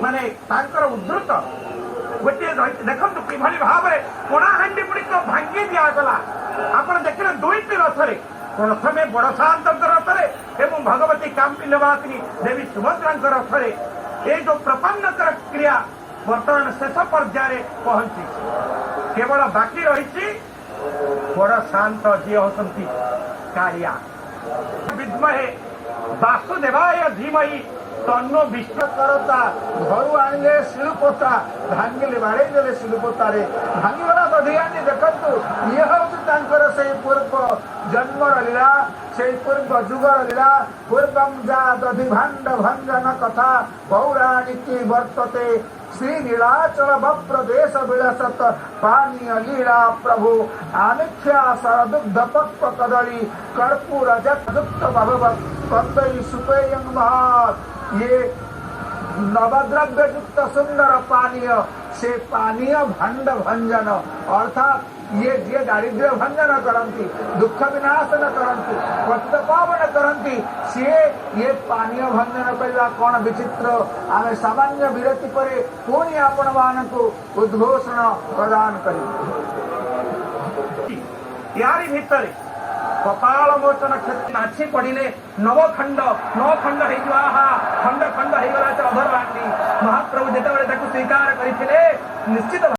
माने तांकर उद्धृत गोटे देखु किभली भाव में कणाहांडी गुड़िक भांगी दिगला आपड़ देखिले दुईटी रथरे प्रथमे बड़ सात रथरे एवं भगवती काम्पिल्यवासिनी देवी सुभद्रा रथरे ये जो प्रपन्नकर क्रिया बर्तमान शेष पर्याय पहुंची केवल बाकी रही बड़ शांत जी होती कालिया विद्महे वासुदेवाय धीमहि तन्नो विष्णु करता घर आनिले शिलपोता भांगिले बाड़े शिलपोतारे भांगीगला दधियानी देखु ये हूँ से पूर्व जन्मर लीला से पूर्व जुगर लीला पूर्वम जा दधि भांड भंजन कथा पौराणिकी वर्तते श्री नीलाचल भप्रदेश विलसत पानीय लीला प्रभु आमिख्या सरदुग्ध पक्व कदली कर्पूर जुक्त भगवत कंदई सुपेयं महात ये नवद्रव्य युक्त सुंदर पानीय से पानीय भांड भंजन अर्थात ये जे दारिद्र्य भंजन करती दुख विनाशन करती पतित पावन करती सी ये पानीय भंजन करवा कौन विचित्र आम सामान्य विरति पर पुणी आपण मानक उद्घोषण प्रदान कर यारी भितर कपाल मोचन क्षेत्र नाची पड़े नवखंड खंड खंड खंड हो गला अधरवाणी महाप्रभु जिते स्वीकार करते निश्चित